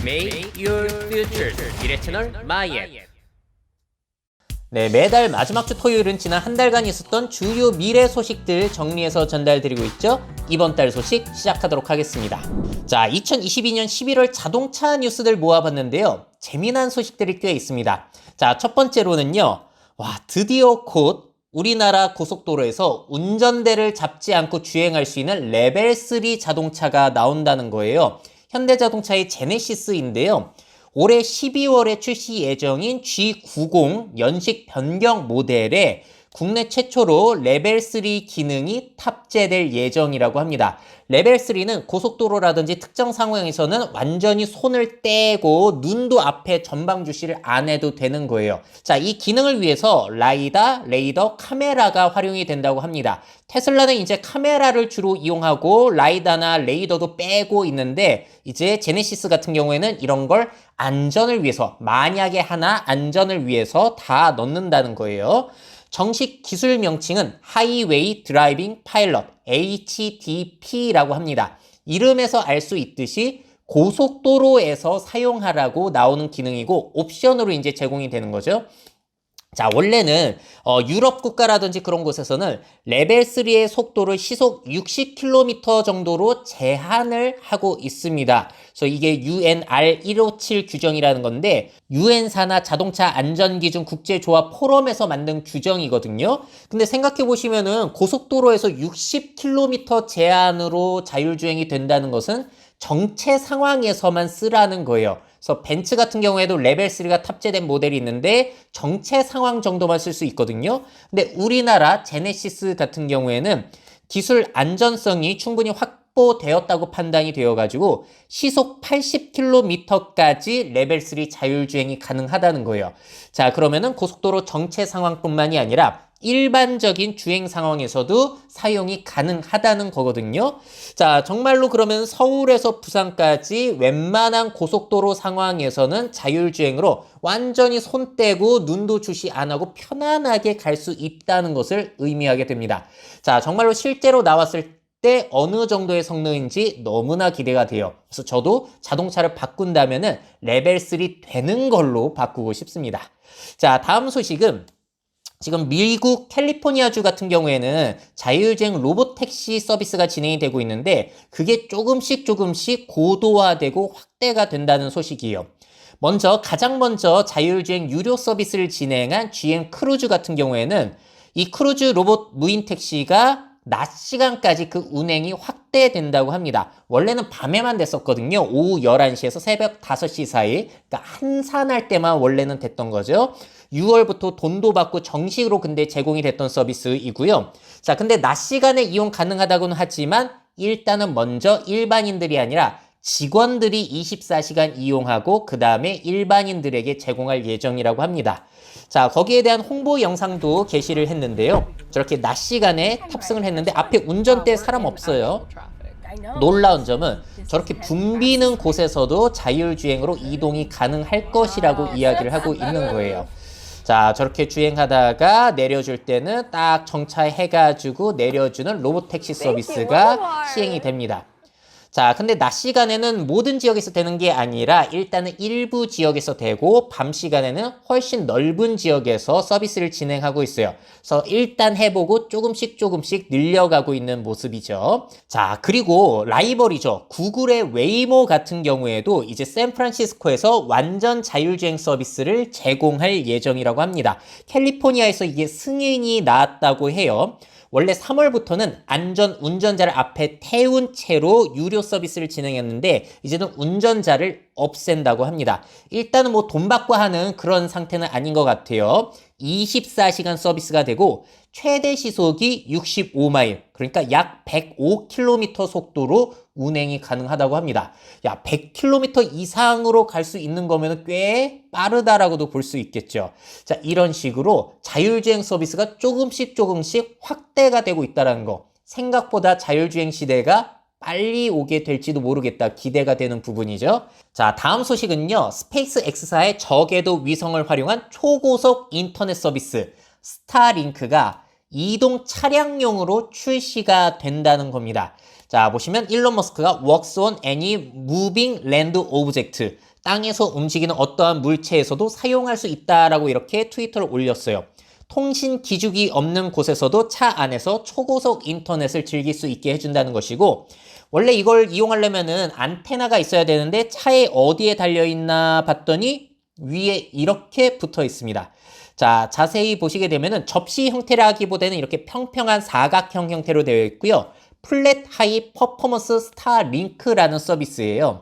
Make your future 미래 채널 마이앱. 네, 매달 마지막 주 토요일은 지난 한 달간 있었던 주요 미래 소식들 정리해서 전달드리고 있죠. 이번 달 소식 시작하도록 하겠습니다. 자, 2022년 11월 자동차 뉴스들 모아봤는데요. 재미난 소식들이 꽤 있습니다. 자, 첫 번째로는요. 드디어 곧 우리나라 고속도로에서 운전대를 잡지 않고 주행할 수 있는 레벨 3 자동차가 나온다는 거예요. 현대자동차의 제네시스인데요. 올해 12월에 출시 예정인 G90 연식 변경 모델에 국내 최초로 레벨 3 기능이 탑재될 예정이라고 합니다. 레벨 3는 고속도로라든지 특정 상황에서는 완전히 손을 떼고 눈도 앞에 전방 주시를 안 해도 되는 거예요. 자, 이 기능을 위해서 라이다, 레이더, 카메라가 활용이 된다고 합니다. 테슬라는 이제 카메라를 주로 이용하고 라이다나 레이더도 빼고 있는데 이제 제네시스 같은 경우에는 이런 걸 안전을 위해서, 만약에 하나 안전을 위해서 다 넣는다는 거예요. 정식 기술 명칭은 하이웨이 드라이빙 파일럿 HDP라고 합니다. 이름에서 알 수 있듯이 고속도로에서 사용하라고 나오는 기능이고 옵션으로 이제 제공이 되는 거죠. 자, 원래는 유럽 국가라든지 그런 곳에서는 레벨 3의 속도를 시속 60km 정도로 제한을 하고 있습니다. 그래서 이게 UNR 157 규정이라는 건데 유엔사나 자동차 안전기준 국제조합 포럼에서 만든 규정이거든요. 근데 생각해 보시면은 고속도로에서 60km 제한으로 자율주행이 된다는 것은 정체 상황에서만 쓰라는 거예요. 그래서 벤츠 같은 경우에도 레벨 3가 탑재된 모델이 있는데 정체 상황 정도만 쓸 수 있거든요. 근데 우리나라 제네시스 같은 경우에는 기술 안전성이 충분히 확보되었다고 판단이 되어가지고 시속 80km까지 레벨 3 자율주행이 가능하다는 거예요. 자, 그러면은 고속도로 정체 상황뿐만이 아니라 일반적인 주행 상황에서도 사용이 가능하다는 거거든요. 자, 정말로 그러면 서울에서 부산까지 웬만한 고속도로 상황에서는 자율주행으로 완전히 손 떼고 눈도 주시 안 하고 편안하게 갈 수 있다는 것을 의미하게 됩니다. 자, 정말로 실제로 나왔을 때 어느 정도의 성능인지 너무나 기대가 돼요. 그래서 저도 자동차를 바꾼다면은 레벨 3 되는 걸로 바꾸고 싶습니다. 자, 다음 소식은 지금 미국 캘리포니아주 같은 경우에는 자율주행 로봇택시 서비스가 진행이 되고 있는데 그게 조금씩 고도화되고 확대가 된다는 소식이에요. 가장 먼저 자율주행 유료 서비스를 진행한 GM 크루즈 같은 경우에는 이 크루즈 로봇 무인 택시가 낮 시간까지 그 운행이 확대된다고 합니다. 원래는 밤에만 됐었거든요. 오후 11시에서 새벽 5시 사이. 그러니까 한산할 때만 원래는 됐던 거죠. 6월부터 돈도 받고 정식으로 근데 제공이 됐던 서비스이고요. 자, 근데 낮 시간에 이용 가능하다고는 하지만 일단은 먼저 일반인들이 아니라 직원들이 24시간 이용하고 그 다음에 일반인들에게 제공할 예정이라고 합니다. 자, 거기에 대한 홍보 영상도 게시를 했는데요. 저렇게 낮 시간에 탑승을 했는데 앞에 운전대에 사람 없어요. 놀라운 점은 저렇게 붐비는 곳에서도 자율주행으로 이동이 가능할 것이라고 이야기를 하고 있는 거예요. 자, 저렇게 주행하다가 내려줄 때는 딱 정차해가지고 내려주는 로봇택시 서비스가 시행이 됩니다. 자, 근데 낮 시간에는 모든 지역에서 되는 게 아니라 일단은 일부 지역에서 되고 밤 시간에는 훨씬 넓은 지역에서 서비스를 진행하고 있어요. 그래서 일단 해보고 조금씩 늘려가고 있는 모습이죠. 자, 그리고 라이벌이죠. 구글의 웨이모 같은 경우에도 이제 샌프란시스코에서 완전 자율주행 서비스를 제공할 예정이라고 합니다. 캘리포니아에서 이게 승인이 나왔다고 해요. 원래 3월부터는 안전 운전자를 앞에 태운 채로 유료 서비스를 진행했는데 이제는 운전자를 없앤다고 합니다. 일단은 돈 받고 하는 그런 상태는 아닌 것 같아요. 24시간 서비스가 되고 최대 시속이 65마일, 그러니까 약 105km 속도로 운행이 가능하다고 합니다. 야, 100km 이상으로 갈 수 있는 거면 꽤 빠르다라고도 볼 수 있겠죠. 자, 이런 식으로 자율주행 서비스가 조금씩 확대가 되고 있다는 거. 생각보다 자율주행 시대가 빨리 오게 될지도 모르겠다. 기대가 되는 부분이죠. 자, 다음 소식은요. 스페이스 X사의 저궤도 위성을 활용한 초고속 인터넷 서비스 스타링크가 이동 차량용으로 출시가 된다는 겁니다. 자, 자, 보시면 일론 머스크가 works on any moving land object. 땅에서 움직이는 어떠한 물체에서도 사용할 수 있다라고 이렇게 트위터를 올렸어요. 통신 기죽이 없는 곳에서도 차 안에서 초고속 인터넷을 즐길 수 있게 해준다는 것이고, 원래 이걸 이용하려면은 안테나가 있어야 되는데 차에 어디에 달려있나 봤더니 위에 이렇게 붙어 있습니다. 자, 자세히 보시게 되면은 접시 형태라기보다는 이렇게 평평한 사각형 형태로 되어 있고요. 플랫 하이 퍼포먼스 스타 링크라는 서비스예요.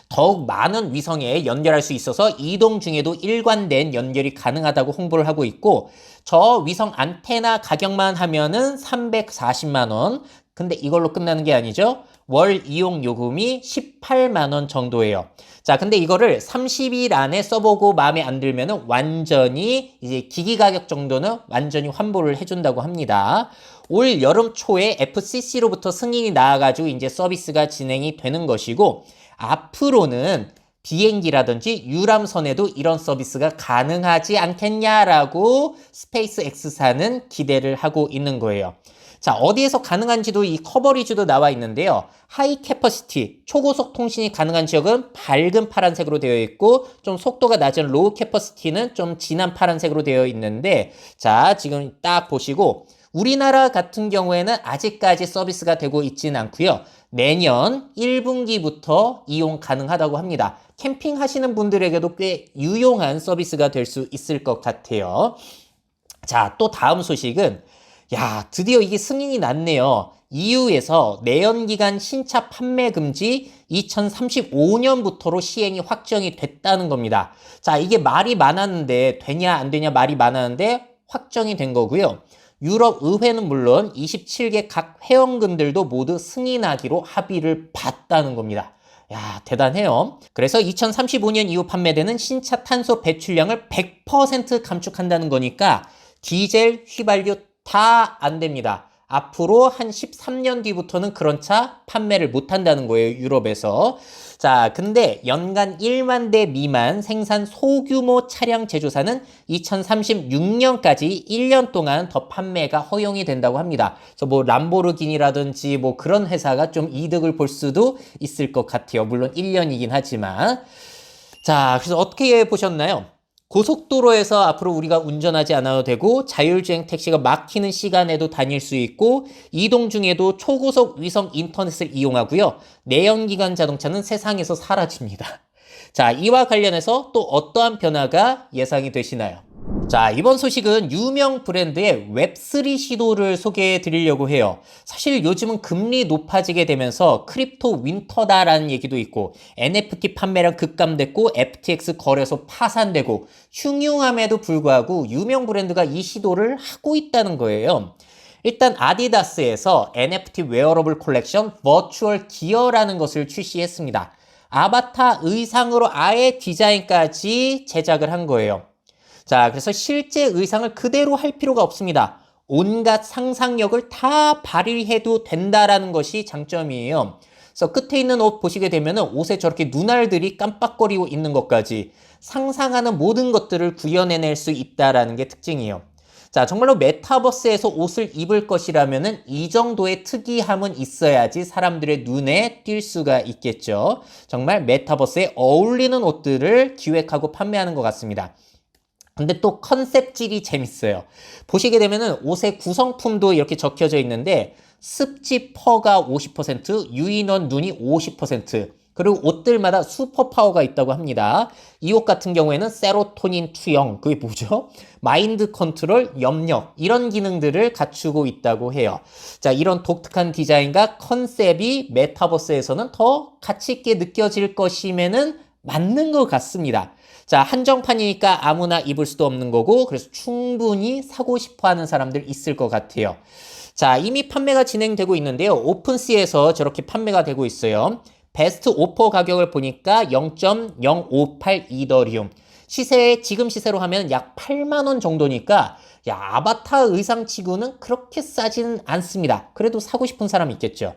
더욱 많은 위성에 연결할 수 있어서 이동 중에도 일관된 연결이 가능하다고 홍보를 하고 있고, 저 위성 안테나 가격만 하면은 340만 원. 근데 이걸로 끝나는 게 아니죠. 월 이용 요금이 18만 원 정도예요. 자, 근데 이거를 30일 안에 써보고 마음에 안 들면은 완전히 이제 기기 가격 정도는 완전히 환불을 해준다고 합니다. 올 여름 초에 FCC로부터 승인이 나와가지고 이제 서비스가 진행이 되는 것이고, 앞으로는 비행기라든지 유람선에도 이런 서비스가 가능하지 않겠냐라고 스페이스 X사는 기대를 하고 있는 거예요. 자, 어디에서 가능한지도 이 커버리지도 나와 있는데요. 하이 캐퍼시티, 초고속 통신이 가능한 지역은 밝은 파란색으로 되어 있고, 좀 속도가 낮은 로우 캐퍼시티는 좀 진한 파란색으로 되어 있는데, 자, 지금 딱 보시고, 우리나라 같은 경우에는 아직까지 서비스가 되고 있지는 않고요. 내년 1분기부터 이용 가능하다고 합니다. 캠핑 하시는 분들에게도 꽤 유용한 서비스가 될 수 있을 것 같아요. 자, 또 다음 소식은, 야, 드디어 이게 승인이 났네요. EU에서 내연기관 신차 판매 금지 2035년부터로 시행이 확정이 됐다는 겁니다. 자, 이게 말이 많았는데 되냐 안 되냐 말이 많았는데 확정이 된 거고요. 유럽 의회는 물론 27개 각 회원국들도 모두 승인하기로 합의를 봤다는 겁니다. 야, 대단해요. 그래서 2035년 이후 판매되는 신차 탄소 배출량을 100% 감축한다는 거니까 디젤, 휘발유 다 안 됩니다. 앞으로 한 13년 뒤부터는 그런 차 판매를 못 한다는 거예요, 유럽에서. 자, 근데 연간 1만 대 미만 생산 소규모 차량 제조사는 2036년까지 1년 동안 더 판매가 허용이 된다고 합니다. 그래서 뭐 람보르기니라든지 뭐 그런 회사가 좀 이득을 볼 수도 있을 것 같아요. 물론 1년이긴 하지만. 자, 그래서 어떻게 보셨나요? 고속도로에서 앞으로 우리가 운전하지 않아도 되고, 자율주행 택시가 막히는 시간에도 다닐 수 있고, 이동 중에도 초고속 위성 인터넷을 이용하고요. 내연기관 자동차는 세상에서 사라집니다. 자, 이와 관련해서 또 어떠한 변화가 예상이 되시나요? 자, 이번 소식은 유명 브랜드의 웹3 시도를 소개해 드리려고 해요. 사실 요즘은 금리 높아지게 되면서 크립토 윈터다라는 얘기도 있고, NFT 판매량 급감됐고, FTX 거래소 파산되고, 흉흉함에도 불구하고 유명 브랜드가 이 시도를 하고 있다는 거예요. 일단 아디다스에서 NFT 웨어러블 콜렉션 버추얼 기어라는 것을 출시했습니다. 아바타 의상으로 아예 디자인까지 제작을 한 거예요. 자, 그래서 실제 의상을 그대로 할 필요가 없습니다. 온갖 상상력을 다 발휘해도 된다라는 것이 장점이에요. 그래서 끝에 있는 옷 보시게 되면 옷에 저렇게 눈알들이 깜빡거리고 있는 것까지 상상하는 모든 것들을 구현해낼 수 있다라는 게 특징이에요. 자, 정말로 메타버스에서 옷을 입을 것이라면 이 정도의 특이함은 있어야지 사람들의 눈에 띌 수가 있겠죠. 정말 메타버스에 어울리는 옷들을 기획하고 판매하는 것 같습니다. 근데 또 컨셉질이 재밌어요. 보시게 되면은 옷의 구성품도 이렇게 적혀져 있는데, 습지 퍼가 50%, 유인원 눈이 50%, 그리고 옷들마다 슈퍼 파워가 있다고 합니다. 이 옷 같은 경우에는 세로토닌 투영, 그게 뭐죠? 마인드 컨트롤, 염력, 이런 기능들을 갖추고 있다고 해요. 자, 이런 독특한 디자인과 컨셉이 메타버스에서는 더 가치 있게 느껴질 것이면은 맞는 것 같습니다. 자, 한정판이니까 아무나 입을 수도 없는 거고, 그래서 충분히 사고 싶어 하는 사람들 있을 것 같아요. 자, 이미 판매가 진행되고 있는데요. 오픈시에서 저렇게 판매가 되고 있어요. 베스트 오퍼 가격을 보니까 0.058 이더리움. 지금 시세로 하면 약 8만 원 정도니까, 야, 아바타 의상 치고는 그렇게 싸지는 않습니다. 그래도 사고 싶은 사람 있겠죠.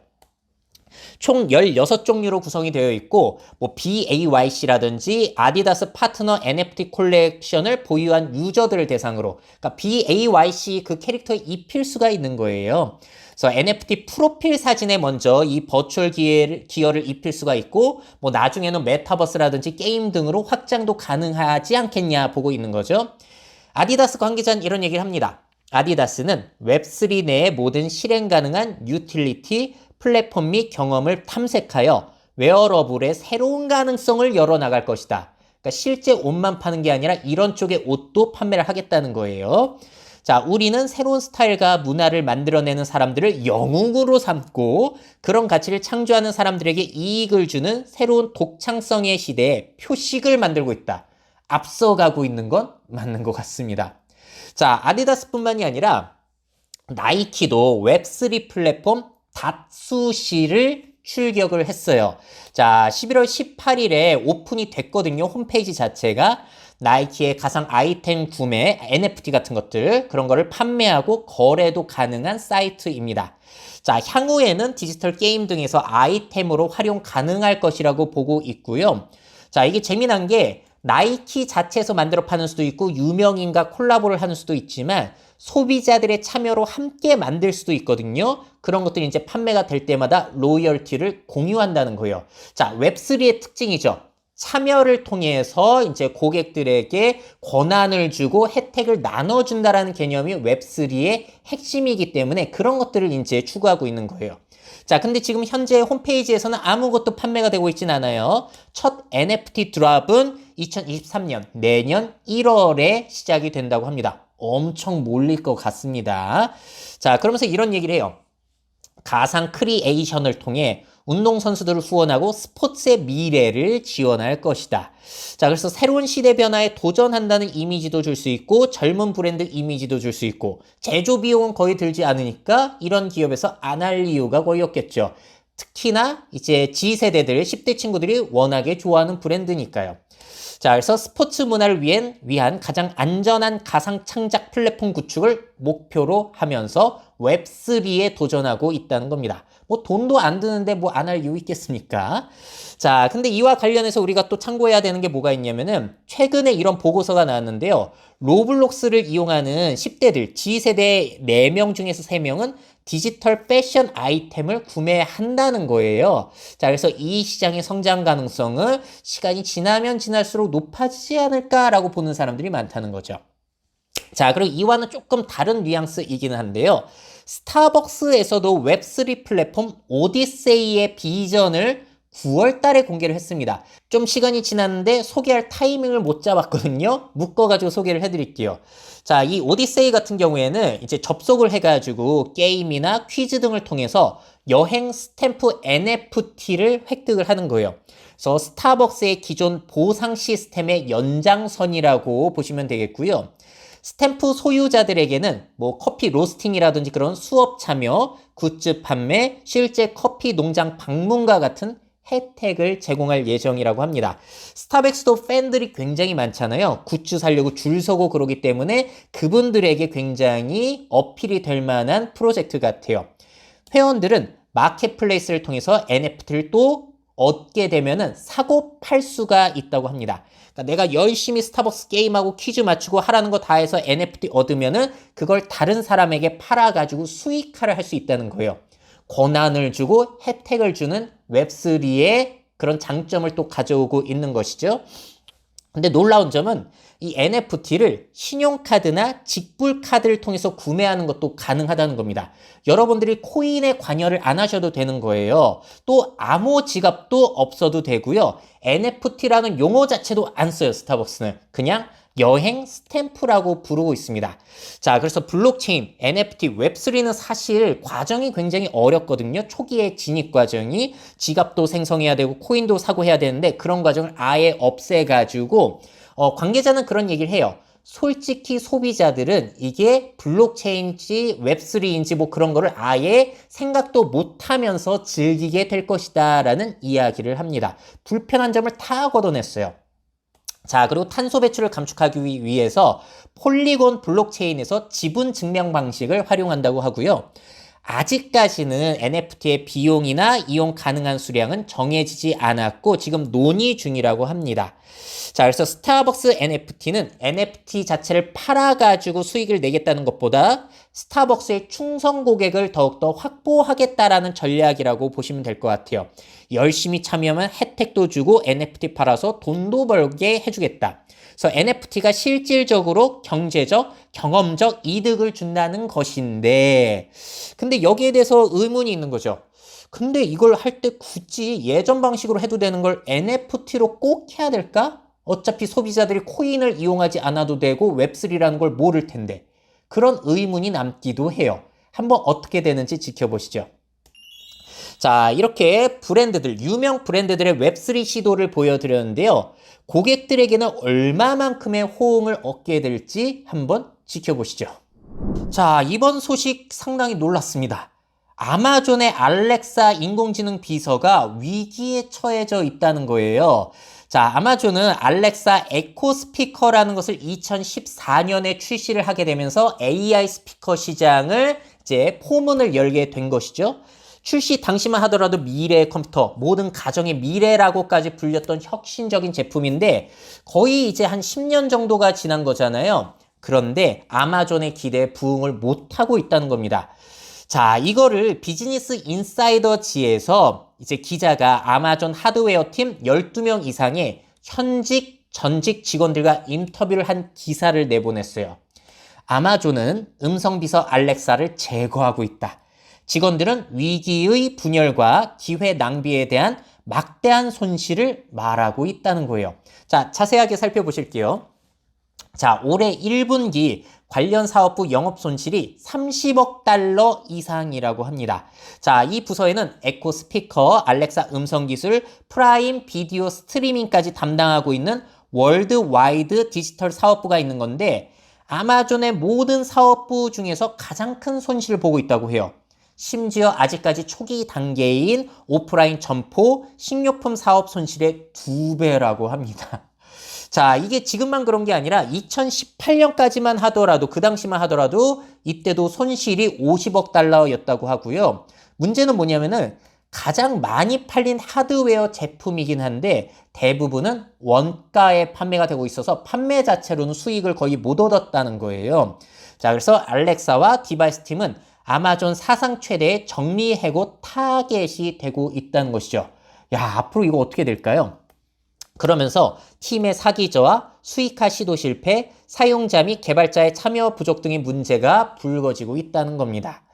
총 16종류로 구성이 되어 있고 뭐 BAYC라든지 아디다스 파트너 NFT 콜렉션을 보유한 유저들을 대상으로 그러니까 BAYC 그 캐릭터에 입힐 수가 있는 거예요. 그래서 NFT 프로필 사진에 먼저 이 버추얼 기어를 입힐 수가 있고 뭐 나중에는 메타버스라든지 게임 등으로 확장도 가능하지 않겠냐 보고 있는 거죠. 아디다스 관계자는 이런 얘기를 합니다. 아디다스는 웹3 내의 모든 실행 가능한 유틸리티, 플랫폼 및 경험을 탐색하여 웨어러블의 새로운 가능성을 열어나갈 것이다. 그러니까 실제 옷만 파는 게 아니라 이런 쪽의 옷도 판매를 하겠다는 거예요. 자, 우리는 새로운 스타일과 문화를 만들어내는 사람들을 영웅으로 삼고 그런 가치를 창조하는 사람들에게 이익을 주는 새로운 독창성의 시대에 표식을 만들고 있다. 앞서가고 있는 건 맞는 것 같습니다. 자, 아디다스뿐만이 아니라 나이키도 웹3 플랫폼 닷수시를 출격을 했어요. 자, 11월 18일에 오픈이 됐거든요. 홈페이지 자체가. 나이키의 가상 아이템 구매, NFT 같은 것들 그런 거를 판매하고 거래도 가능한 사이트입니다. 자, 향후에는 디지털 게임 등에서 아이템으로 활용 가능할 것이라고 보고 있고요. 자, 이게 재미난 게 나이키 자체에서 만들어 파는 수도 있고 유명인과 콜라보를 하는 수도 있지만 소비자들의 참여로 함께 만들 수도 있거든요. 그런 것들이 이제 판매가 될 때마다 로열티를 공유한다는 거예요. 자, 웹3의 특징이죠. 참여를 통해서 이제 고객들에게 권한을 주고 혜택을 나눠준다라는 개념이 웹3의 핵심이기 때문에 그런 것들을 이제 추구하고 있는 거예요. 자, 근데 지금 현재 홈페이지에서는 아무것도 판매가 되고 있진 않아요. 첫 NFT 드랍은 2023년 내년 1월에 시작이 된다고 합니다. 엄청 몰릴 것 같습니다. 자, 그러면서 이런 얘기를 해요. 가상 크리에이션을 통해 운동선수들을 후원하고 스포츠의 미래를 지원할 것이다. 자, 그래서 새로운 시대 변화에 도전한다는 이미지도 줄 수 있고 젊은 브랜드 이미지도 줄 수 있고 제조 비용은 거의 들지 않으니까 이런 기업에서 안 할 이유가 거의 없겠죠. 특히나 이제 G세대들, 10대 친구들이 워낙에 좋아하는 브랜드니까요. 자, 그래서 스포츠 문화를 위한 가장 안전한 가상 창작 플랫폼 구축을 목표로 하면서 웹3에 도전하고 있다는 겁니다. 뭐 돈도 안 드는데 뭐 안 할 이유 있겠습니까? 자, 근데 이와 관련해서 우리가 또 참고해야 되는 게 뭐가 있냐면은 최근에 이런 보고서가 나왔는데요. 로블록스를 이용하는 10대들, G세대 4명 중에서 3명은 디지털 패션 아이템을 구매한다는 거예요. 자, 그래서 이 시장의 성장 가능성은 시간이 지나면 지날수록 높아지지 않을까라고 보는 사람들이 많다는 거죠. 자, 그리고 이와는 조금 다른 뉘앙스이기는 한데요. 스타벅스에서도 웹3 플랫폼 오디세이의 비전을 9월 달에 공개를 했습니다. 좀 시간이 지났는데 소개할 타이밍을 못 잡았거든요. 묶어가지고 소개를 해드릴게요. 자, 이 오디세이 같은 경우에는 이제 접속을 해가지고 게임이나 퀴즈 등을 통해서 여행 스탬프 NFT를 획득을 하는 거예요. 그래서 스타벅스의 기존 보상 시스템의 연장선이라고 보시면 되겠고요. 스탬프 소유자들에게는 뭐 커피 로스팅이라든지 그런 수업 참여, 굿즈 판매, 실제 커피 농장 방문과 같은 혜택을 제공할 예정이라고 합니다. 스타벅스도 팬들이 굉장히 많잖아요. 굿즈 사려고 줄 서고 그러기 때문에 그분들에게 굉장히 어필이 될 만한 프로젝트 같아요. 회원들은 마켓플레이스를 통해서 NFT를 또 얻게 되면은 사고 팔 수가 있다고 합니다. 그러니까 내가 열심히 스타벅스 게임하고 퀴즈 맞추고 하라는 거 다 해서 NFT 얻으면은 그걸 다른 사람에게 팔아가지고 수익화를 할 수 있다는 거예요. 권한을 주고 혜택을 주는 웹3의 그런 장점을 또 가져오고 있는 것이죠. 근데 놀라운 점은 이 NFT를 신용카드나 직불카드를 통해서 구매하는 것도 가능하다는 겁니다. 여러분들이 코인에 관여를 안 하셔도 되는 거예요. 또 암호 지갑도 없어도 되고요. NFT라는 용어 자체도 안 써요, 스타벅스는. 그냥 여행 스탬프라고 부르고 있습니다. 자, 그래서 블록체인, NFT, 웹3는 사실 과정이 굉장히 어렵거든요. 초기의 진입 과정이 지갑도 생성해야 되고 코인도 사고 해야 되는데 그런 과정을 아예 없애가지고 관계자는 그런 얘기를 해요. 솔직히 소비자들은 이게 블록체인인지 웹3인지 뭐 그런 거를 아예 생각도 못하면서 즐기게 될 것이다 라는 이야기를 합니다. 불편한 점을 다 걷어냈어요. 자, 그리고 탄소 배출을 감축하기 위해서 폴리곤 블록체인에서 지분 증명 방식을 활용한다고 하고요. 아직까지는 NFT의 비용이나 이용 가능한 수량은 정해지지 않았고 지금 논의 중이라고 합니다. 자, 그래서 스타벅스 NFT는 NFT 자체를 팔아가지고 수익을 내겠다는 것보다 스타벅스의 충성 고객을 더욱더 확보하겠다라는 전략이라고 보시면 될 것 같아요. 열심히 참여하면 혜택도 주고 NFT 팔아서 돈도 벌게 해주겠다. 그래서 NFT가 실질적으로 경제적, 경험적 이득을 준다는 것인데, 근데 여기에 대해서 의문이 있는 거죠. 근데 이걸 할 때 굳이 예전 방식으로 해도 되는 걸 NFT로 꼭 해야 될까? 어차피 소비자들이 코인을 이용하지 않아도 되고 웹3라는 걸 모를 텐데. 그런 의문이 남기도 해요. 한번 어떻게 되는지 지켜보시죠. 자, 이렇게 브랜드들, 유명 브랜드들의 웹3 시도를 보여드렸는데요. 고객들에게는 얼마만큼의 호응을 얻게 될지 한번 지켜보시죠. 자, 이번 소식 상당히 놀랐습니다. 아마존의 알렉사 인공지능 비서가 위기에 처해져 있다는 거예요. 자, 아마존은 알렉사 에코 스피커라는 것을 2014년에 출시를 하게 되면서 AI 스피커 시장을 이제 포문을 열게 된 것이죠. 출시 당시만 하더라도 미래의 컴퓨터, 모든 가정의 미래라고까지 불렸던 혁신적인 제품인데 거의 이제 한 10년 정도가 지난 거잖아요. 그런데 아마존의 기대에 부응을 못하고 있다는 겁니다. 자, 이거를 비즈니스 인사이더지에서 이제 기자가 아마존 하드웨어 팀 12명 이상의 현직, 전직 직원들과 인터뷰를 한 기사를 내보냈어요. 아마존은 음성비서 알렉사를 제거하고 있다. 직원들은 위기의 분열과 기회 낭비에 대한 막대한 손실을 말하고 있다는 거예요. 자, 자세하게 살펴보실게요. 자, 올해 1분기 관련 사업부 영업 손실이 30억 달러 이상이라고 합니다. 자, 이 부서에는 에코 스피커, 알렉사 음성 기술, 프라임 비디오 스트리밍까지 담당하고 있는 월드와이드 디지털 사업부가 있는 건데 아마존의 모든 사업부 중에서 가장 큰 손실을 보고 있다고 해요. 심지어 아직까지 초기 단계인 오프라인 점포, 식료품 사업 손실의 2배라고 합니다. 자, 이게 지금만 그런 게 아니라 2018년까지만 하더라도, 그 당시만 하더라도 이때도 손실이 50억 달러였다고 하고요. 문제는 뭐냐면은 가장 많이 팔린 하드웨어 제품이긴 한데 대부분은 원가에 판매가 되고 있어서 판매 자체로는 수익을 거의 못 얻었다는 거예요. 자, 그래서 알렉사와 디바이스 팀은 아마존 사상 최대의 정리해고 타겟이 되고 있다는 것이죠. 야, 앞으로 이거 어떻게 될까요? 그러면서 팀의 사기저하, 수익화 시도 실패, 사용자 및 개발자의 참여 부족 등의 문제가 불거지고 있다는 겁니다.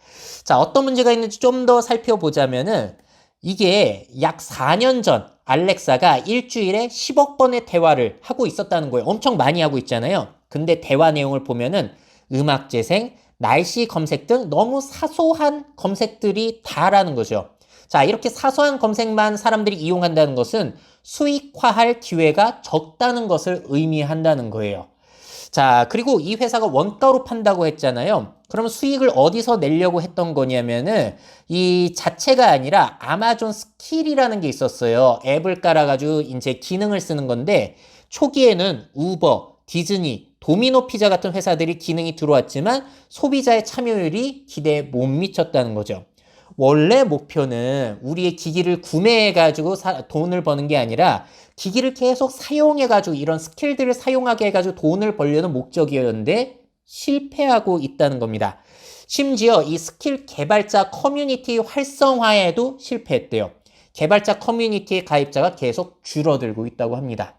자, 어떤 문제가 있는지 좀 더 살펴보자면은 이게 약 4년 전 알렉사가 일주일에 10억 번의 대화를 하고 있었다는 거예요. 엄청 많이 하고 있잖아요. 근데 대화 내용을 보면은 음악 재생, 날씨 검색 등 너무 사소한 검색들이 다라는 거죠. 자, 이렇게 사소한 검색만 사람들이 이용한다는 것은 수익화할 기회가 적다는 것을 의미한다는 거예요. 자, 그리고 이 회사가 원가로 판다고 했잖아요. 그러면 수익을 어디서 내려고 했던 거냐면은 이 자체가 아니라 아마존 스킬이라는 게 있었어요. 앱을 깔아가지고 이제 기능을 쓰는 건데 초기에는 우버, 디즈니, 도미노 피자 같은 회사들이 기능이 들어왔지만 소비자의 참여율이 기대에 못 미쳤다는 거죠. 원래 목표는 우리의 기기를 구매해가지고 돈을 버는 게 아니라 기기를 계속 사용해가지고 이런 스킬들을 사용하게 해가지고 돈을 벌려는 목적이었는데 실패하고 있다는 겁니다. 심지어 이 스킬 개발자 커뮤니티 활성화에도 실패했대요. 개발자 커뮤니티의 가입자가 계속 줄어들고 있다고 합니다.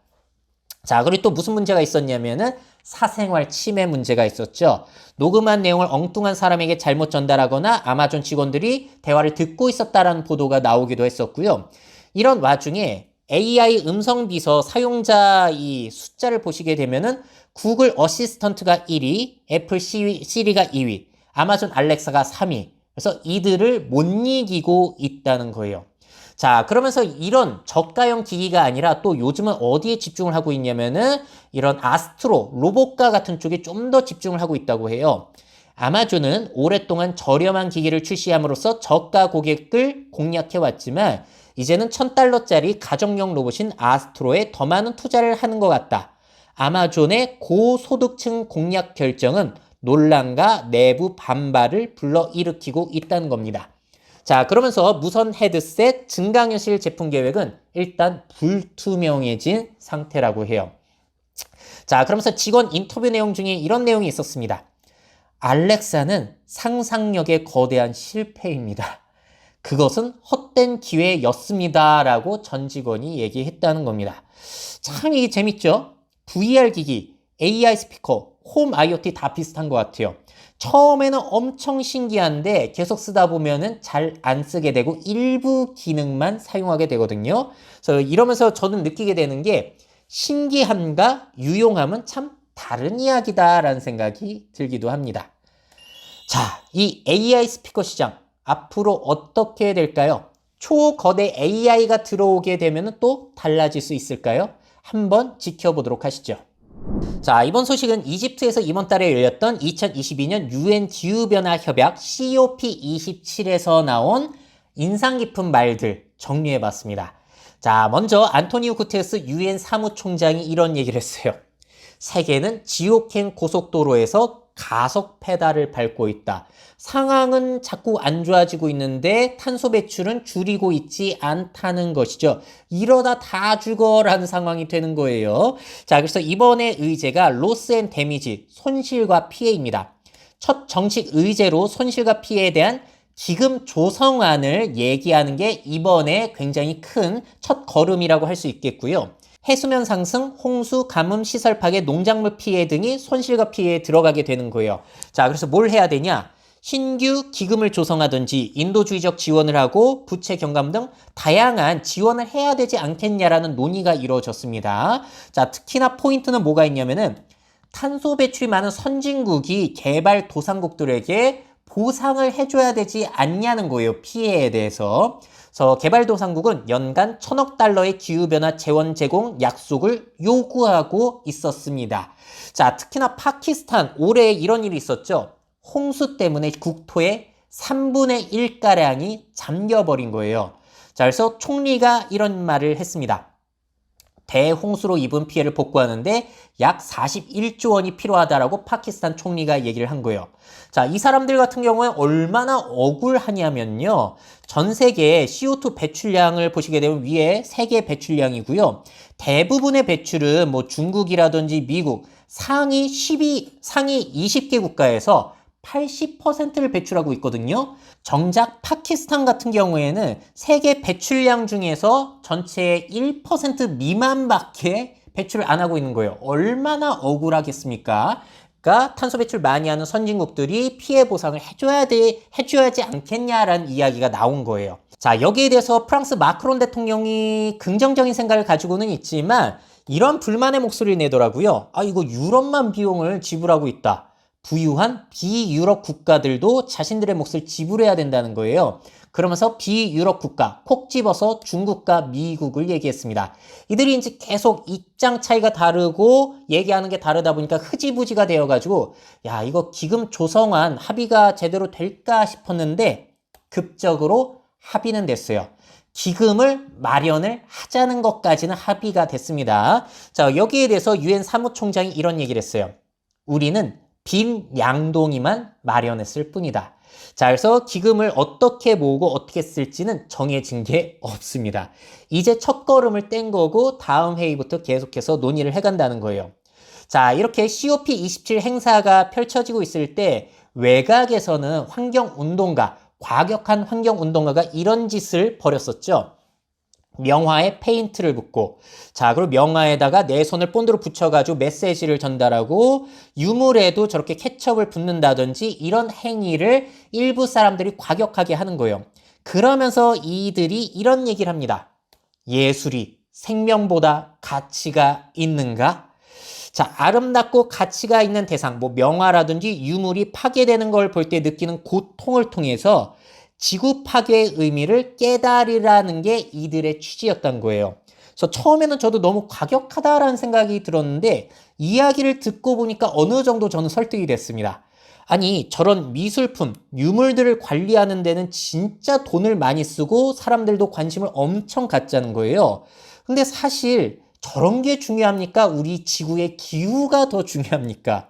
자, 그리고 또 무슨 문제가 있었냐면은 사생활 침해 문제가 있었죠. 녹음한 내용을 엉뚱한 사람에게 잘못 전달하거나 아마존 직원들이 대화를 듣고 있었다라는 보도가 나오기도 했었고요. 이런 와중에 AI 음성 비서 사용자 이 숫자를 보시게 되면은 구글 어시스턴트가 1위, 애플 시리가 2위, 아마존 알렉사가 3위. 그래서 이들을 못 이기고 있다는 거예요. 자, 그러면서 이런 저가형 기기가 아니라 또 요즘은 어디에 집중을 하고 있냐면은 이런 아스트로, 로봇가 같은 쪽에 좀 더 집중을 하고 있다고 해요. 아마존은 오랫동안 저렴한 기기를 출시함으로써 저가 고객을 공략해왔지만 이제는 $1,000짜리 가정용 로봇인 아스트로에 더 많은 투자를 하는 것 같다. 아마존의 고소득층 공략 결정은 논란과 내부 반발을 불러일으키고 있다는 겁니다. 자, 그러면서 무선 헤드셋 증강현실 제품 계획은 일단 불투명해진 상태라고 해요. 자, 그러면서 직원 인터뷰 내용 중에 이런 내용이 있었습니다. 알렉사는 상상력의 거대한 실패입니다. 그것은 헛된 기회였습니다. 라고 전 직원이 얘기했다는 겁니다. 참 이게 재밌죠? VR 기기, AI 스피커, 홈 IoT 다 비슷한 것 같아요. 처음에는 엄청 신기한데 계속 쓰다 보면은 잘 안 쓰게 되고 일부 기능만 사용하게 되거든요. 그래서 이러면서 저는 느끼게 되는 게 신기함과 유용함은 참 다른 이야기다라는 생각이 들기도 합니다. 자, 이 AI 스피커 시장 앞으로 어떻게 될까요? 초거대 AI가 들어오게 되면 또 달라질 수 있을까요? 한번 지켜보도록 하시죠. 자, 이번 소식은 이집트에서 이번 달에 열렸던 2022년 UN 기후변화 협약 COP27에서 나온 인상 깊은 말들 정리해봤습니다. 자, 먼저 안토니오 구테르스 UN 사무총장이 이런 얘기를 했어요. 세계는 지옥행 고속도로에서 가속 페달을 밟고 있다. 상황은 자꾸 안 좋아지고 있는데 탄소 배출은 줄이고 있지 않다는 것이죠. 이러다 다 죽어라는 상황이 되는 거예요. 자, 그래서 이번에 의제가 로스 앤 데미지, 손실과 피해입니다. 첫 정식 의제로 손실과 피해에 대한 기금 조성안을 얘기하는 게 이번에 굉장히 큰 첫 걸음이라고 할 수 있겠고요. 해수면 상승, 홍수, 가뭄, 시설 파괴, 농작물 피해 등이 손실과 피해에 들어가게 되는 거예요. 자, 그래서 뭘 해야 되냐? 신규 기금을 조성하든지 인도주의적 지원을 하고 부채 경감 등 다양한 지원을 해야 되지 않겠냐라는 논의가 이루어졌습니다. 자, 특히나 포인트는 뭐가 있냐면은 탄소 배출이 많은 선진국이 개발도상국들에게 보상을 해줘야 되지 않냐는 거예요. 피해에 대해서. 그래서 개발도상국은 연간 1,000억 달러의 기후변화 재원 제공 약속을 요구하고 있었습니다. 자, 특히나 파키스탄 올해 이런 일이 있었죠. 홍수 때문에 국토의 3분의 1가량이 잠겨버린 거예요. 자, 그래서 총리가 이런 말을 했습니다. 대홍수로 입은 피해를 복구하는데 약 41조 원이 필요하다라고 파키스탄 총리가 얘기를 한 거예요. 자, 이 사람들 같은 경우에 얼마나 억울하냐면요. 전 세계 CO2 배출량을 보시게 되면 위에 세계 배출량이고요. 대부분의 배출은 뭐 중국이라든지 미국 상위 20개 국가에서 80%를 배출하고 있거든요. 정작 파키스탄 같은 경우에는 세계 배출량 중에서 전체의 1% 미만밖에 배출을 안 하고 있는 거예요. 얼마나 억울하겠습니까? 그러니까 탄소 배출 많이 하는 선진국들이 피해 보상을 해줘야지 않겠냐라는 이야기가 나온 거예요. 자, 여기에 대해서 프랑스 마크론 대통령이 긍정적인 생각을 가지고는 있지만 이런 불만의 목소리를 내더라고요. 아, 이거 유럽만 비용을 지불하고 있다. 부유한 비유럽 국가들도 자신들의 몫을 지불해야 된다는 거예요. 그러면서 비유럽 국가, 콕 집어서 중국과 미국을 얘기했습니다. 이들이 이제 계속 입장 차이가 다르고 얘기하는 게 다르다 보니까 흐지부지가 되어가지고 야, 이거 기금 조성안 합의가 제대로 될까 싶었는데 급적으로 합의는 됐어요. 기금을 마련을 하자는 것까지는 합의가 됐습니다. 자, 여기에 대해서 유엔 사무총장이 이런 얘기를 했어요. 우리는 빈 양동이만 마련했을 뿐이다. 자, 그래서 기금을 어떻게 모으고 어떻게 쓸지는 정해진 게 없습니다. 이제 첫 걸음을 뗀 거고 다음 회의부터 계속해서 논의를 해간다는 거예요. 자, 이렇게 COP27 행사가 펼쳐지고 있을 때 외곽에서는 환경운동가, 과격한 환경운동가가 이런 짓을 벌였었죠. 명화에 페인트를 붓고, 자, 그리고 명화에다가 내 손을 본드로 붙여가지고 메시지를 전달하고 유물에도 저렇게 케첩을 붓는다든지 이런 행위를 일부 사람들이 과격하게 하는 거예요. 그러면서 이들이 이런 얘기를 합니다. 예술이 생명보다 가치가 있는가? 자, 아름답고 가치가 있는 대상, 뭐 명화라든지 유물이 파괴되는 걸 볼 때 느끼는 고통을 통해서 지구 파괴의 의미를 깨달으라는 게 이들의 취지였던 거예요. 그래서 처음에는 저도 너무 과격하다라는 생각이 들었는데 이야기를 듣고 보니까 어느 정도 저는 설득이 됐습니다. 아니, 저런 미술품, 유물들을 관리하는 데는 진짜 돈을 많이 쓰고 사람들도 관심을 엄청 갖자는 거예요. 근데 사실 저런 게 중요합니까? 우리 지구의 기후가 더 중요합니까?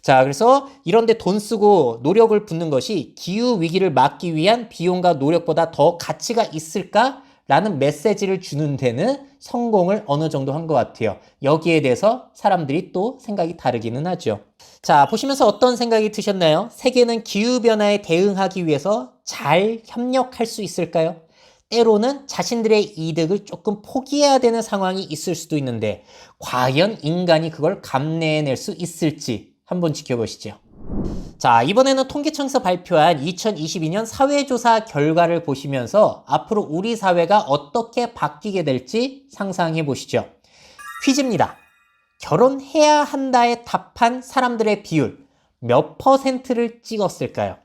자, 그래서 이런데 돈 쓰고 노력을 붓는 것이 기후 위기를 막기 위한 비용과 노력보다 더 가치가 있을까라는 메시지를 주는 데는 성공을 어느 정도 한 것 같아요. 여기에 대해서 사람들이 또 생각이 다르기는 하죠. 자, 보시면서 어떤 생각이 드셨나요? 세계는 기후변화에 대응하기 위해서 잘 협력할 수 있을까요? 때로는 자신들의 이득을 조금 포기해야 되는 상황이 있을 수도 있는데 과연 인간이 그걸 감내해낼 수 있을지 한번 지켜보시죠. 자, 이번에는 통계청에서 발표한 2022년 사회조사 결과를 보시면서 앞으로 우리 사회가 어떻게 바뀌게 될지 상상해 보시죠. 퀴즈입니다. 결혼해야 한다에 답한 사람들의 비율 몇 퍼센트를 찍었을까요?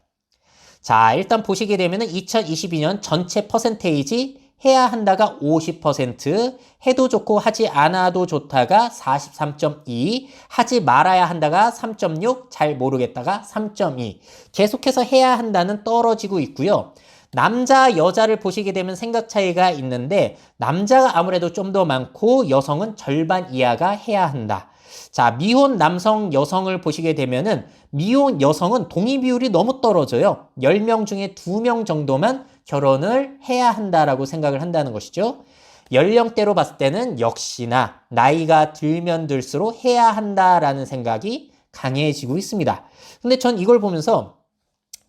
자, 일단 보시게 되면 2022년 전체 퍼센테이지 해야 한다가 50%, 해도 좋고 하지 않아도 좋다가 43.2, 하지 말아야 한다가 3.6, 잘 모르겠다가 3.2. 계속해서 해야 한다는 떨어지고 있고요. 남자, 여자를 보시게 되면 생각 차이가 있는데 남자가 아무래도 좀 더 많고 여성은 절반 이하가 해야 한다. 자, 미혼 남성, 여성을 보시게 되면은 미혼 여성은 동의 비율이 너무 떨어져요. 10명 중에 2명 정도만 결혼을 해야 한다라고 생각을 한다는 것이죠. 연령대로 봤을 때는 역시나 나이가 들면 들수록 해야 한다라는 생각이 강해지고 있습니다. 근데 전 이걸 보면서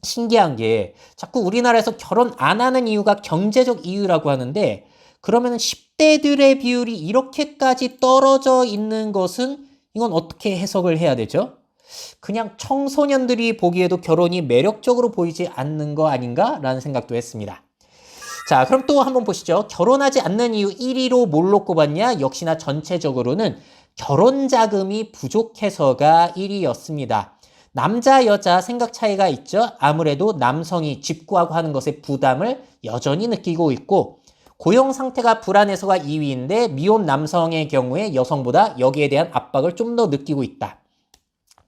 신기한 게 자꾸 우리나라에서 결혼 안 하는 이유가 경제적 이유라고 하는데 그러면 10대들의 비율이 이렇게까지 떨어져 있는 것은 이건 어떻게 해석을 해야 되죠? 그냥 청소년들이 보기에도 결혼이 매력적으로 보이지 않는 거 아닌가? 라는 생각도 했습니다. 자, 그럼 또 한번 보시죠. 결혼하지 않는 이유 1위로 뭘로 꼽았냐? 역시나 전체적으로는 결혼 자금이 부족해서가 1위였습니다. 남자, 여자 생각 차이가 있죠? 아무래도 남성이 집 구하고 하는 것에 부담을 여전히 느끼고 있고 고용 상태가 불안해서가 2위인데 미혼 남성의 경우에 여성보다 여기에 대한 압박을 좀 더 느끼고 있다.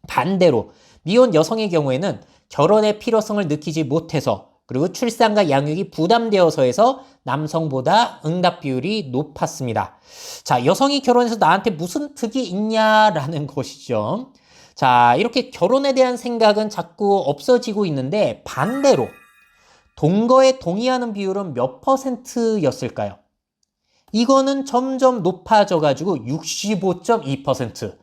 반대로 미혼 여성의 경우에는 결혼의 필요성을 느끼지 못해서 그리고 출산과 양육이 부담되어서 해서 남성보다 응답 비율이 높았습니다. 자, 여성이 결혼해서 나한테 무슨 득이 있냐라는 것이죠. 자, 이렇게 결혼에 대한 생각은 자꾸 없어지고 있는데 반대로 동거에 동의하는 비율은 몇 퍼센트였을까요? 이거는 점점 높아져가지고 65.2%.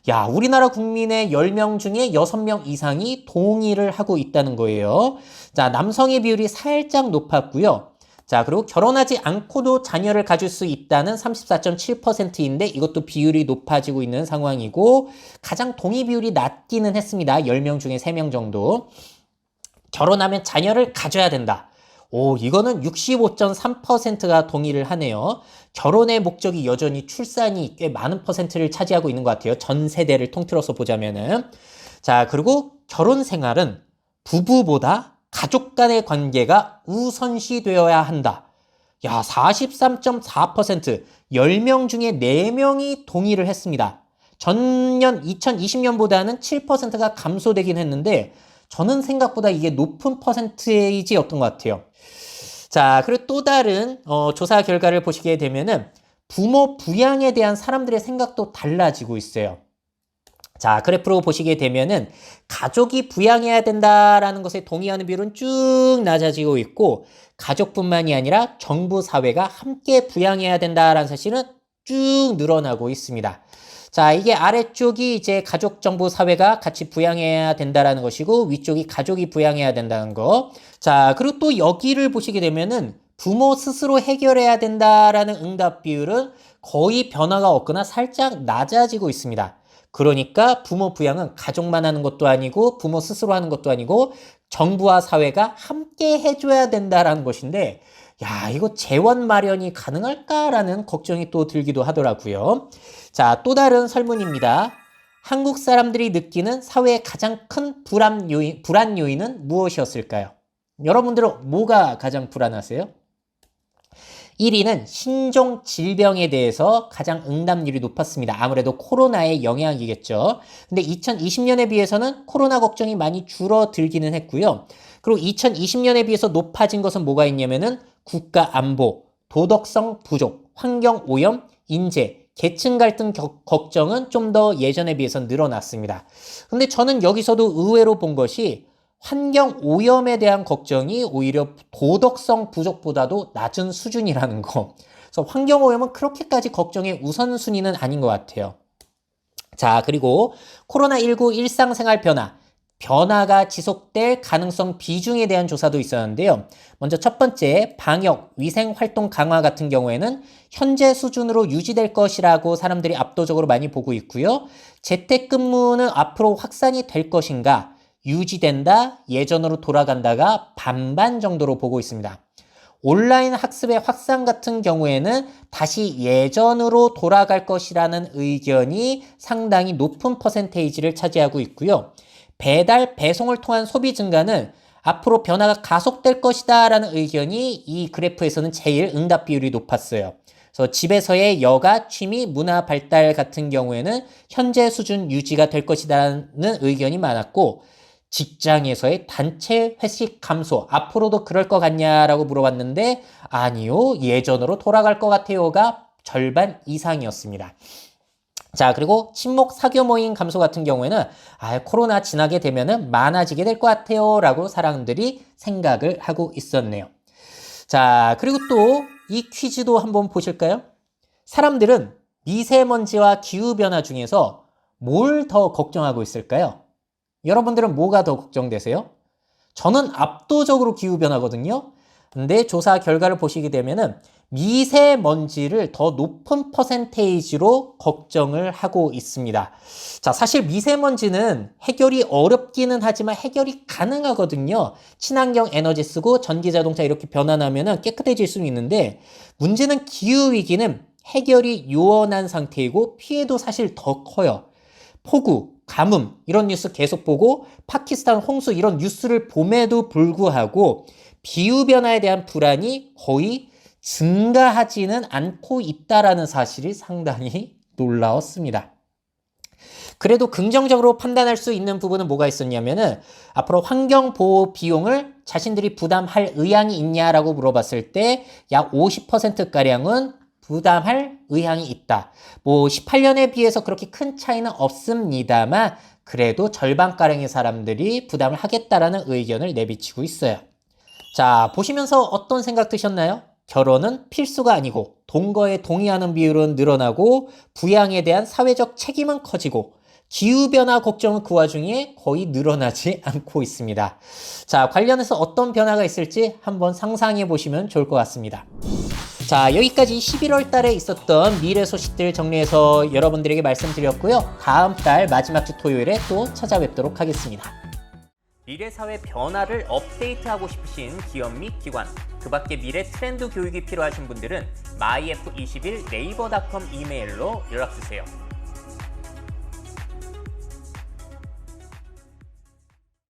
야, 우리나라 국민의 10명 중에 6명 이상이 동의를 하고 있다는 거예요. 자, 남성의 비율이 살짝 높았고요. 자, 그리고 결혼하지 않고도 자녀를 가질 수 있다는 34.7%인데 이것도 비율이 높아지고 있는 상황이고 가장 동의 비율이 낮기는 했습니다. 10명 중에 3명 정도. 결혼하면 자녀를 가져야 된다. 오, 이거는 65.3%가 동의를 하네요. 결혼의 목적이 여전히 출산이 꽤 많은 퍼센트를 차지하고 있는 것 같아요. 전 세대를 통틀어서 보자면은. 자, 그리고 결혼 생활은 부부보다 가족 간의 관계가 우선시되어야 한다. 야, 43.4%, 10명 중에 4명이 동의를 했습니다. 전년 2020년보다는 7%가 감소되긴 했는데 저는 생각보다 이게 높은 퍼센테이지였던 것 같아요. 자, 그리고 또 다른 조사 결과를 보시게 되면은 부모 부양에 대한 사람들의 생각도 달라지고 있어요. 자, 그래프로 보시게 되면은 가족이 부양해야 된다라는 것에 동의하는 비율은 쭉 낮아지고 있고 가족뿐만이 아니라 정부 사회가 함께 부양해야 된다라는 사실은 쭉 늘어나고 있습니다. 자, 이게 아래쪽이 이제 가족, 정부, 사회가 같이 부양해야 된다라는 것이고 위쪽이 가족이 부양해야 된다는 거. 자, 그리고 또 여기를 보시게 되면은 부모 스스로 해결해야 된다라는 응답 비율은 거의 변화가 없거나 살짝 낮아지고 있습니다. 그러니까 부모 부양은 가족만 하는 것도 아니고 부모 스스로 하는 것도 아니고 정부와 사회가 함께 해줘야 된다라는 것인데 야, 이거 재원 마련이 가능할까라는 걱정이 또 들기도 하더라고요. 자, 또 다른 설문입니다. 한국 사람들이 느끼는 사회의 가장 큰 불안 요인은 무엇이었을까요? 여러분들은 뭐가 가장 불안하세요? 1위는 신종 질병에 대해서 가장 응답률이 높았습니다. 아무래도 코로나의 영향이겠죠. 근데 2020년에 비해서는 코로나 걱정이 많이 줄어들기는 했고요. 그리고 2020년에 비해서 높아진 것은 뭐가 있냐면은 국가 안보, 도덕성 부족, 환경 오염, 인재, 계층 갈등 걱정은 좀 더 예전에 비해서 늘어났습니다. 근데 저는 여기서도 의외로 본 것이 환경 오염에 대한 걱정이 오히려 도덕성 부족보다도 낮은 수준이라는 거. 그래서 환경 오염은 그렇게까지 걱정의 우선순위는 아닌 것 같아요. 자, 그리고 코로나19 일상생활 변화가 지속될 가능성 비중에 대한 조사도 있었는데요. 먼저 첫 번째, 방역, 위생 활동 강화 같은 경우에는 현재 수준으로 유지될 것이라고 사람들이 압도적으로 많이 보고 있고요. 재택근무는 앞으로 확산이 될 것인가, 유지된다, 예전으로 돌아간다가 반반 정도로 보고 있습니다. 온라인 학습의 확산 같은 경우에는 다시 예전으로 돌아갈 것이라는 의견이 상당히 높은 퍼센테이지를 차지하고 있고요. 배달, 배송을 통한 소비 증가는 앞으로 변화가 가속될 것이다 라는 의견이 이 그래프에서는 제일 응답 비율이 높았어요. 그래서 집에서의 여가, 취미, 문화 발달 같은 경우에는 현재 수준 유지가 될 것이라는 의견이 많았고, 직장에서의 단체 회식 감소, 앞으로도 그럴 것 같냐라고 물어봤는데 아니요, 예전으로 돌아갈 것 같아요가 절반 이상이었습니다. 자, 그리고 친목 사교 모임 감소 같은 경우에는 코로나 지나게 되면은 많아지게 될 것 같아요 라고 사람들이 생각을 하고 있었네요. 자, 그리고 또 이 퀴즈도 한번 보실까요? 사람들은 미세먼지와 기후변화 중에서 뭘 더 걱정하고 있을까요? 여러분들은 뭐가 더 걱정되세요? 저는 압도적으로 기후변화거든요. 근데 조사 결과를 보시게 되면은 미세먼지를 더 높은 퍼센테이지로 걱정을 하고 있습니다. 자, 사실 미세먼지는 해결이 어렵기는 하지만 해결이 가능하거든요. 친환경 에너지 쓰고 전기자동차 이렇게 변환하면은 깨끗해질 수는 있는데, 문제는 기후위기는 해결이 요원한 상태이고 피해도 사실 더 커요. 폭우, 가뭄 이런 뉴스 계속 보고 파키스탄 홍수 이런 뉴스를 봄에도 불구하고 기후변화에 대한 불안이 거의 증가하지는 않고 있다라는 사실이 상당히 놀라웠습니다. 그래도 긍정적으로 판단할 수 있는 부분은 뭐가 있었냐면은 앞으로 환경보호 비용을 자신들이 부담할 의향이 있냐라고 물어봤을 때 약 50%가량은 부담할 의향이 있다. 18년에 비해서 그렇게 큰 차이는 없습니다만 그래도 절반가량의 사람들이 부담을 하겠다라는 의견을 내비치고 있어요. 자, 보시면서 어떤 생각 드셨나요? 결혼은 필수가 아니고 동거에 동의하는 비율은 늘어나고 부양에 대한 사회적 책임은 커지고 기후변화 걱정은 그 와중에 거의 늘어나지 않고 있습니다. 자, 관련해서 어떤 변화가 있을지 한번 상상해 보시면 좋을 것 같습니다. 자, 여기까지 11월 달에 있었던 미래 소식들 정리해서 여러분들에게 말씀드렸고요. 다음 달 마지막 주 토요일에 또 찾아뵙도록 하겠습니다. 미래사회 변화를 업데이트하고 싶으신 기업 및 기관, 그 밖에 미래 트렌드 교육이 필요하신 분들은 myf21naver.com 이메일로 연락주세요.